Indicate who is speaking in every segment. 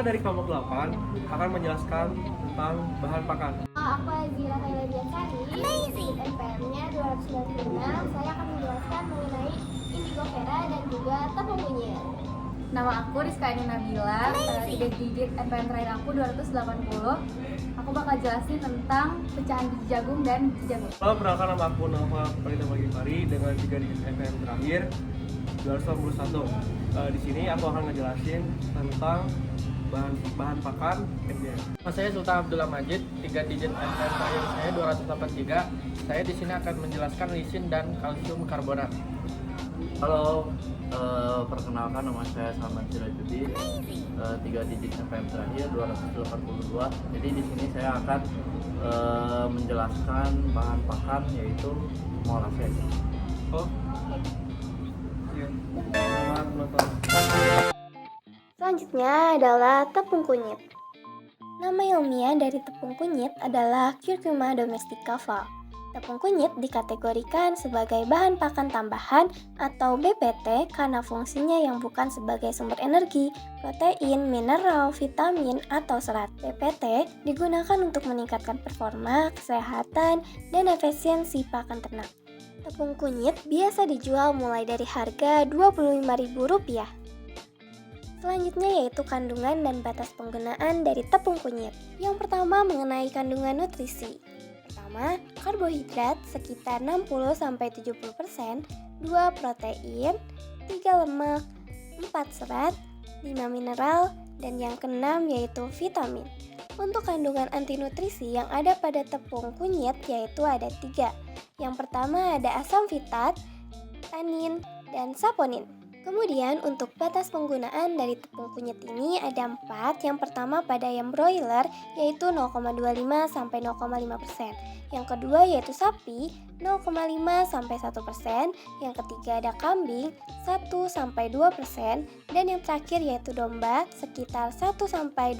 Speaker 1: dari kelompok 8 akan menjelaskan tentang bahan pakan.
Speaker 2: Aku Azira Kayla Diansari, NPM-nya 296. Saya akan menjelaskan mengenai Indigofera dan juga tepung kunyit.
Speaker 3: Nama aku Rizka Eni Nabila, 3 digit NPM terakhir aku 280. Aku bakal jelasin tentang pecahan biji jagung dan biji jagung.
Speaker 1: Halo, perkenalkan nama aku Nova Pranita Magifari dengan 3 digit NPM terakhir 291. Di sini aku akan ngejelasin tentang bahan pakan MDM.
Speaker 4: Saya Sultan Abdullah Majid, 3 digit NPM terakhir saya 283. Saya di sini akan menjelaskan lisin dan kalsium karbonat.
Speaker 5: Halo, perkenalkan nama saya Salman Sirajudin, 3 digit NPM terakhir 282. Jadi di sini saya akan menjelaskan bahan pakan yaitu molasses.
Speaker 1: Oh, iya. Selamat menonton.
Speaker 2: Selanjutnya adalah tepung kunyit. Nama ilmiah dari tepung kunyit adalah Curcuma domestica Val. Tepung kunyit dikategorikan sebagai bahan pakan tambahan atau BPT karena fungsinya yang bukan sebagai sumber energi, protein, mineral, vitamin, atau serat. BPT digunakan untuk meningkatkan performa, kesehatan, dan efisiensi pakan ternak. Tepung kunyit biasa dijual mulai dari harga Rp25.000. Selanjutnya yaitu kandungan dan batas penggunaan dari tepung kunyit. Yang pertama mengenai kandungan nutrisi. Pertama, karbohidrat sekitar 60-70%, 2 protein, 3 lemak, 4 serat, 5 mineral, dan yang keenam yaitu vitamin. Untuk kandungan antinutrisi yang ada pada tepung kunyit yaitu ada 3. Yang pertama ada asam fitat, tanin, dan saponin. Kemudian untuk batas penggunaan dari tepung kunyit ini ada 4. Yang pertama pada ayam broiler yaitu 0,25-0,5%. Yang kedua yaitu sapi 0,5-1%. Yang ketiga ada kambing 1-2%. Dan yang terakhir yaitu domba sekitar 1-2%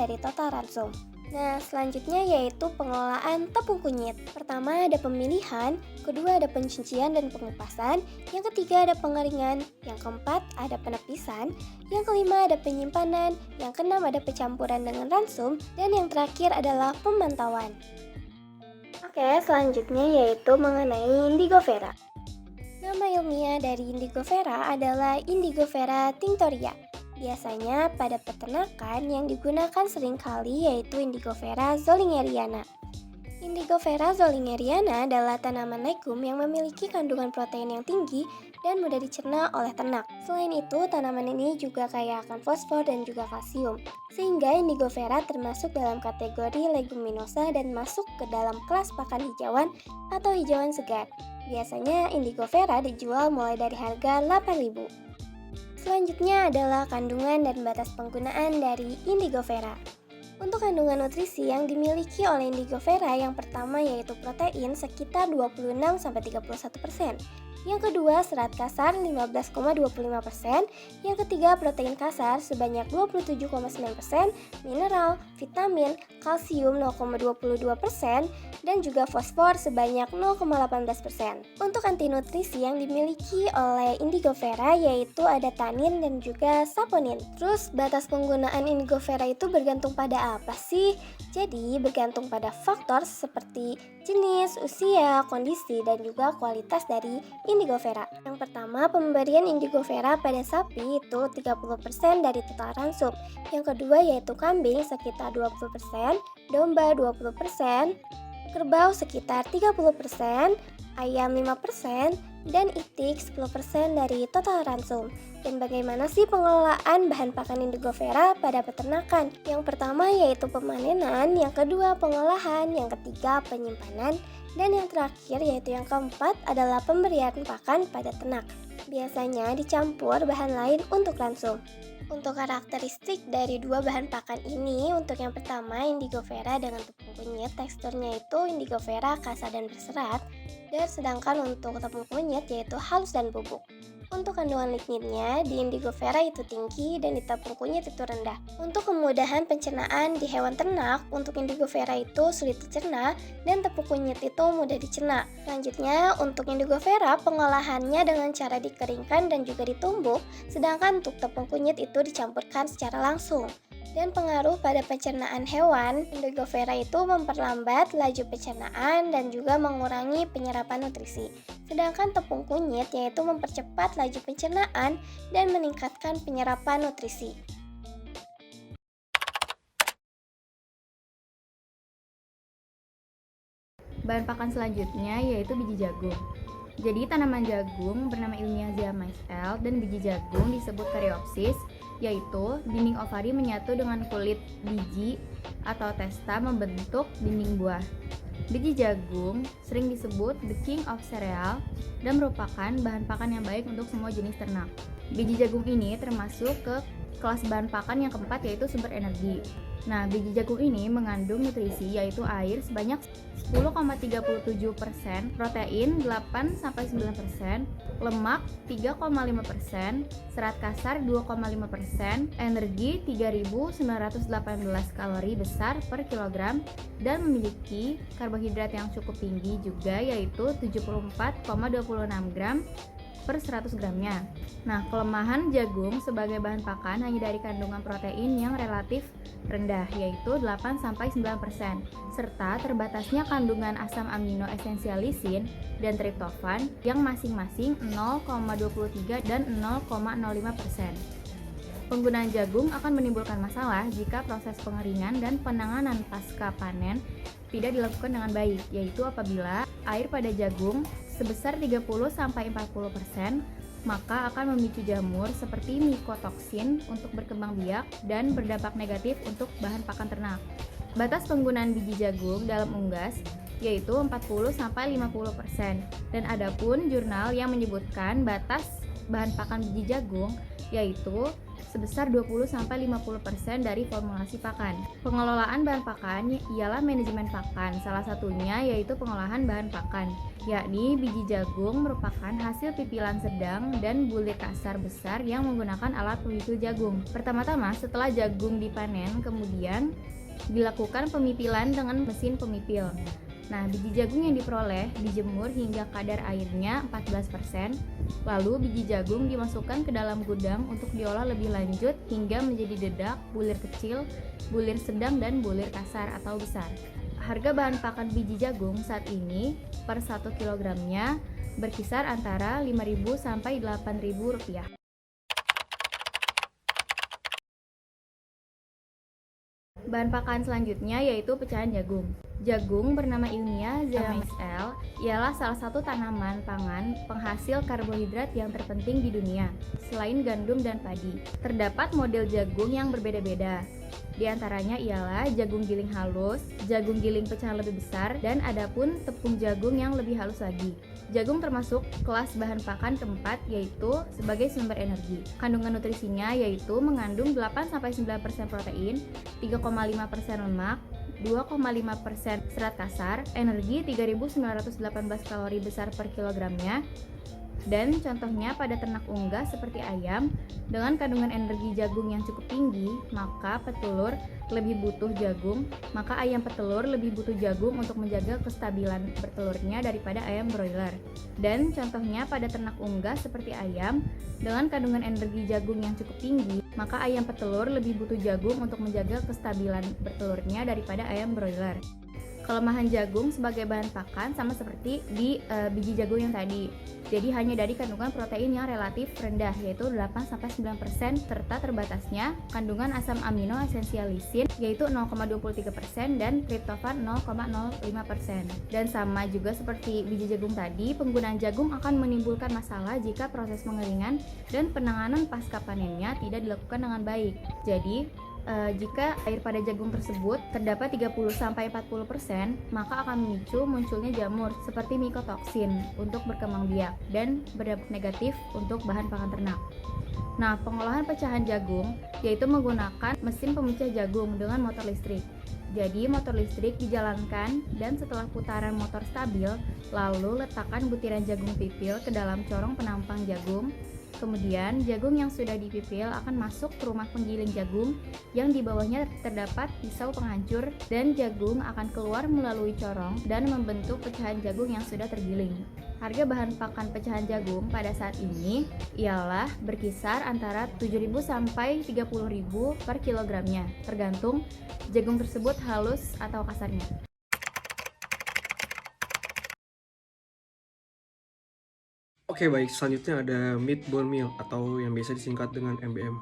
Speaker 2: dari total ransum. Nah, selanjutnya yaitu pengelolaan tepung kunyit. Pertama ada pemilihan, kedua ada pencucian dan pengupasan, yang ketiga ada pengeringan, yang keempat ada penepisan, yang kelima ada penyimpanan, yang keenam ada pencampuran dengan ransum, dan yang terakhir adalah pemantauan. Oke, selanjutnya yaitu mengenai Indigofera. Nama ilmiah dari Indigofera adalah Indigofera tinctoria. Biasanya pada peternakan yang digunakan seringkali yaitu Indigofera zolingeriana. Indigofera zolingeriana adalah tanaman legum yang memiliki kandungan protein yang tinggi dan mudah dicerna oleh ternak. Selain itu, tanaman ini juga kaya akan fosfor dan juga kalsium. Sehingga Indigofera termasuk dalam kategori leguminosa dan masuk ke dalam kelas pakan hijauan atau hijauan segar. Biasanya Indigofera dijual mulai dari harga Rp8.000. Selanjutnya adalah kandungan dan batas penggunaan dari Indigofera. Untuk kandungan nutrisi yang dimiliki oleh Indigofera yang pertama yaitu protein sekitar 26-31%. Yang kedua serat kasar 15,25%. Yang ketiga protein kasar sebanyak 27,9%, mineral, vitamin, kalsium 0,22%, dan juga fosfor sebanyak 0,18%. Untuk antinutrisi yang dimiliki oleh Indigofera yaitu ada tanin dan juga saponin. Terus batas penggunaan Indigofera itu bergantung pada apa sih? Jadi bergantung pada faktor seperti jenis, usia, kondisi, dan juga kualitas dari Indigofera. Yang pertama, pemberian Indigofera pada sapi itu 30% dari total ransum. Yang kedua yaitu kambing sekitar 20%, domba 20%, kerbau sekitar 30%, ayam 5%, dan itik 10% dari total ransum. Dan bagaimana sih pengelolaan bahan pakan Indigofera pada peternakan? Yang pertama yaitu pemanenan, yang kedua pengolahan, yang ketiga penyimpanan, dan yang terakhir yaitu yang keempat adalah pemberian pakan pada ternak. Biasanya dicampur bahan lain untuk ransum. Untuk karakteristik dari dua bahan pakan ini, untuk yang pertama Indigofera dengan tepung kunyit, teksturnya itu Indigofera kasar dan berserat, dan sedangkan untuk tepung kunyit yaitu halus dan bubuk. Untuk kandungan lignitnya di Indigofera itu tinggi dan di tepung kunyit itu rendah. Untuk kemudahan pencernaan di hewan ternak, untuk Indigofera itu sulit dicerna dan tepung kunyit itu mudah dicerna. Selanjutnya, untuk Indigofera pengolahannya dengan cara dikeringkan dan juga ditumbuk, sedangkan untuk tepung kunyit itu dicampurkan secara langsung. Dan pengaruh pada pencernaan hewan, Indogovera itu memperlambat laju pencernaan dan juga mengurangi penyerapan nutrisi. Sedangkan tepung kunyit yaitu mempercepat laju pencernaan dan meningkatkan penyerapan nutrisi.
Speaker 3: Bahan pakan selanjutnya yaitu biji jagung. Jadi tanaman jagung bernama ilmiah Zea mays dan biji jagung disebut Caryopsis, yaitu dinding ovari menyatu dengan kulit biji atau testa membentuk dinding buah. Biji jagung sering disebut the king of cereal dan merupakan bahan pakan yang baik untuk semua jenis ternak. Biji jagung ini termasuk ke kelas bahan pakan yang keempat yaitu sumber energi. Nah, biji jagung ini mengandung nutrisi yaitu air sebanyak 10,37%, protein 8-9%, lemak 3,5%, serat kasar 2,5%, energi 3.918 kalori besar per kilogram, dan memiliki karbohidrat yang cukup tinggi juga yaitu 74,26 gram per 100 gramnya. Nah, kelemahan jagung sebagai bahan pakan hanya dari kandungan protein yang relatif rendah yaitu 8-9%, serta terbatasnya kandungan asam amino esensial lisin dan triptofan yang masing-masing 0,23 dan 0,05%. Penggunaan jagung akan menimbulkan masalah jika proses pengeringan dan penanganan pasca panen tidak dilakukan dengan baik, yaitu apabila air pada jagung sebesar 30-40%, maka akan memicu jamur seperti mycotoxin untuk berkembang biak dan berdampak negatif untuk bahan pakan ternak. Batas penggunaan biji jagung dalam unggas yaitu 40-50%, dan adapun jurnal yang menyebutkan batas bahan pakan biji jagung yaitu sebesar 20-50% dari formulasi pakan. Pengelolaan bahan pakan ialah manajemen pakan, salah satunya yaitu pengolahan bahan pakan, yakni biji jagung merupakan hasil pipilan sedang dan bulir kasar besar yang menggunakan alat pemipil jagung. Pertama-tama setelah jagung dipanen, kemudian dilakukan pemipilan dengan mesin pemipil. Nah, biji jagung yang diperoleh dijemur hingga kadar airnya 14%, lalu biji jagung dimasukkan ke dalam gudang untuk diolah lebih lanjut hingga menjadi dedak, bulir kecil, bulir sedang, dan bulir kasar atau besar. Harga bahan pakan biji jagung saat ini per 1 kilogramnya berkisar antara Rp5.000 sampai Rp8.000. Bahan pakan selanjutnya yaitu pecahan jagung. Jagung bernama ilmiah Zea mays ialah salah satu tanaman pangan penghasil karbohidrat yang terpenting di dunia, selain gandum dan padi. Terdapat model jagung yang berbeda-beda. Di antaranya ialah jagung giling halus, jagung giling pecahan lebih besar, dan adapun tepung jagung yang lebih halus lagi. Jagung termasuk kelas bahan pakan keempat yaitu sebagai sumber energi. Kandungan nutrisinya yaitu mengandung 8-9% protein, 3,5% lemak, 2,5% serat kasar, energi 3.918 kalori besar per kilogramnya, dan contohnya pada ternak unggas seperti ayam dengan kandungan energi jagung yang cukup tinggi, maka petelur lebih butuh jagung, maka ayam petelur lebih butuh jagung untuk menjaga kestabilan bertelurnya daripada ayam broiler. Dan contohnya pada ternak unggas seperti ayam dengan kandungan energi jagung yang cukup tinggi, maka ayam petelur lebih butuh jagung untuk menjaga kestabilan bertelurnya daripada ayam broiler. Kelemahan jagung sebagai bahan pakan sama seperti di biji jagung yang tadi. Jadi hanya dari kandungan protein yang relatif rendah yaitu 8-9%, serta terbatasnya kandungan asam amino esensial lisin yaitu 0,23% dan triptofan 0,05%. Dan sama juga seperti biji jagung tadi, penggunaan jagung akan menimbulkan masalah jika proses pengeringan dan penanganan pasca panennya tidak dilakukan dengan baik. Jadi jika air pada jagung tersebut terdapat 30-40%, maka akan memicu munculnya jamur seperti mycotoxin untuk berkembang biak dan berdampak negatif untuk bahan pakan ternak. Nah, pengolahan pecahan jagung yaitu menggunakan mesin pemecah jagung dengan motor listrik. Jadi motor listrik dijalankan dan setelah putaran motor stabil, lalu letakkan butiran jagung pipil ke dalam corong penampang jagung. Kemudian, jagung yang sudah dipipil akan masuk ke rumah penggiling jagung yang di bawahnya terdapat pisau penghancur dan jagung akan keluar melalui corong dan membentuk pecahan jagung yang sudah tergiling. Harga bahan pakan pecahan jagung pada saat ini ialah berkisar antara 7.000 sampai 30.000 per kilogramnya, tergantung jagung tersebut halus atau kasarnya.
Speaker 1: Oke baik, selanjutnya ada meat bone meal atau yang biasa disingkat dengan MBM.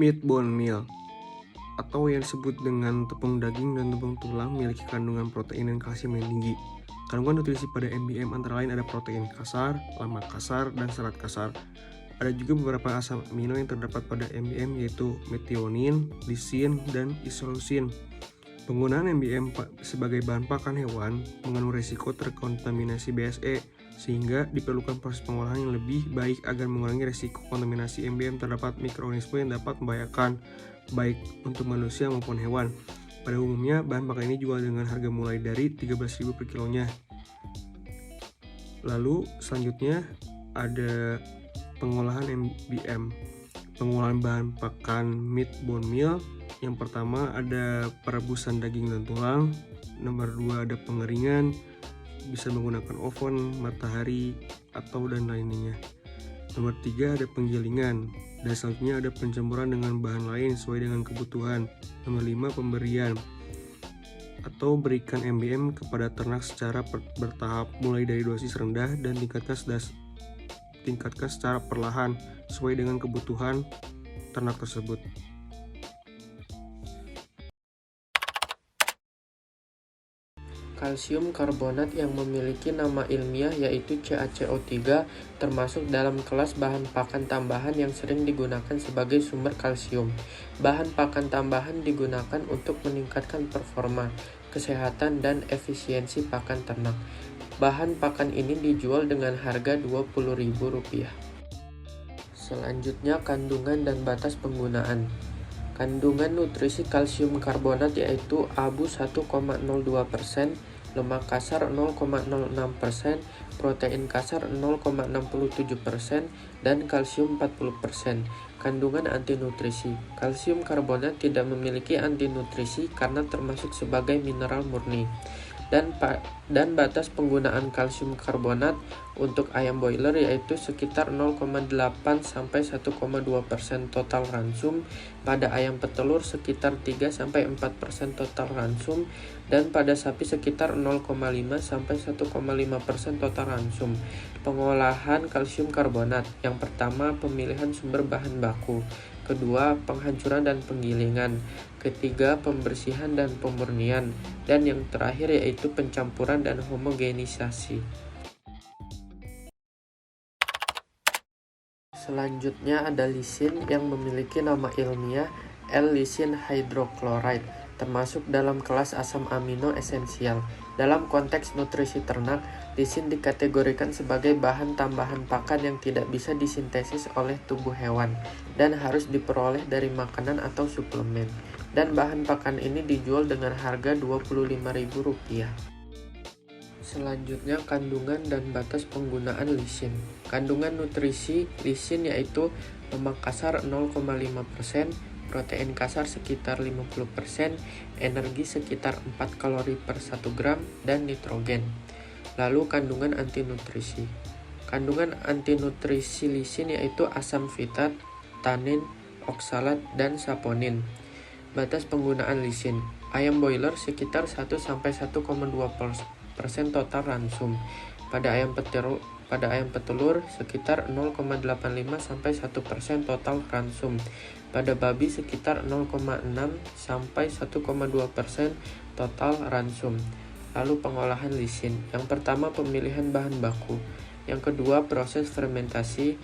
Speaker 1: Meat bone meal atau yang disebut dengan tepung daging dan tepung tulang memiliki kandungan protein dan kalsium yang tinggi. Kandungan nutrisi pada MBM antara lain ada protein kasar, lemak kasar, dan serat kasar. Ada juga beberapa asam amino yang terdapat pada MBM yaitu methionine, lisin, dan isoleucine. Penggunaan MBM sebagai bahan pakan hewan mengandung risiko terkontaminasi BSE, sehingga diperlukan proses pengolahan yang lebih baik agar mengurangi risiko kontaminasi MBM terdapat mikroorganisme yang dapat membahayakan baik untuk manusia maupun hewan. Pada umumnya, bahan pakan ini dijual dengan harga mulai dari 13.000 per kilonya. Lalu selanjutnya ada pengolahan MBM. Pengolahan bahan pakan meat bone meal. Yang pertama ada perebusan daging dan tulang. Nomor 2 ada pengeringan, bisa menggunakan oven, matahari, atau dan lainnya. Nomor 3 ada penggilingan. Dan selanjutnya ada pencampuran dengan bahan lain sesuai dengan kebutuhan. Nomor 5 pemberian atau berikan MBM kepada ternak secara bertahap, mulai dari dosis rendah dan tingkatkan secara perlahan sesuai dengan kebutuhan ternak tersebut.
Speaker 4: Kalsium karbonat yang memiliki nama ilmiah yaitu CaCO3 termasuk dalam kelas bahan pakan tambahan yang sering digunakan sebagai sumber kalsium. Bahan pakan tambahan digunakan untuk meningkatkan performa, kesehatan, dan efisiensi pakan ternak. Bahan pakan ini dijual dengan harga Rp20.000. Selanjutnya, kandungan dan batas penggunaan. Kandungan nutrisi kalsium karbonat yaitu abu 1,02%, lemak kasar 0,06%, protein kasar 0,67%, dan kalsium 40%. Kandungan antinutrisi. Kalsium karbonat tidak memiliki antinutrisi karena termasuk sebagai mineral murni. Dan batas penggunaan kalsium karbonat untuk ayam boiler yaitu sekitar 0,8 sampai 1,2% total ransum, pada ayam petelur sekitar 3 sampai 4% total ransum, dan pada sapi sekitar 0,5 sampai 1,5% total ransum. Pengolahan kalsium karbonat. Yang pertama, pemilihan sumber bahan baku. Kedua, penghancuran dan penggilingan. Ketiga, pembersihan dan pemurnian. Dan yang terakhir yaitu pencampuran dan homogenisasi. Selanjutnya ada lisin yang memiliki nama ilmiah L-lisin hydrochloride, termasuk dalam kelas asam amino esensial. Dalam konteks nutrisi ternak, lisin dikategorikan sebagai bahan tambahan pakan yang tidak bisa disintesis oleh tubuh hewan dan harus diperoleh dari makanan atau suplemen. Dan bahan pakan ini dijual dengan harga Rp25.000. Selanjutnya, kandungan dan batas penggunaan lisin. Kandungan nutrisi lisin yaitu lemak kasar 0,5%, protein kasar sekitar 50%, energi sekitar 4 kalori per 1 gram, dan nitrogen. Lalu kandungan antinutrisi. Kandungan antinutrisi lisin yaitu asam fitat, tanin, oksalat, dan saponin. Batas penggunaan lisin. Ayam boiler sekitar 1-1,2% total ransum. Pada ayam petelur sekitar 0,85-1% total ransum. Pada babi sekitar 0,6-1,2% total ransum. Lalu pengolahan lisin. Yang pertama, pemilihan bahan baku. Yang kedua, proses fermentasi.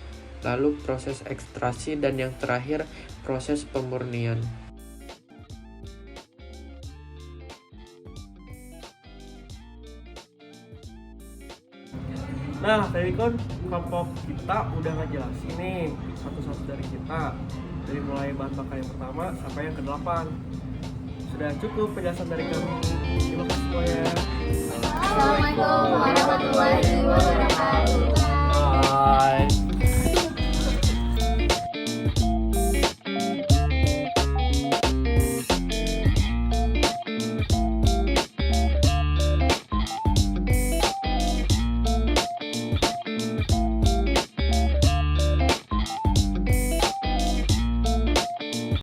Speaker 4: Lalu proses ekstraksi, dan yang terakhir proses pemurnian.
Speaker 1: Nah, tadi kan kelompok kita udah ngejelasin nih satu-satu dari kita, dari mulai bahan pakan yang pertama sampai yang ke-8. Sudah cukup penjelasan dari kami. Terima kasih semuanya.
Speaker 2: Assalamualaikum warahmatullahi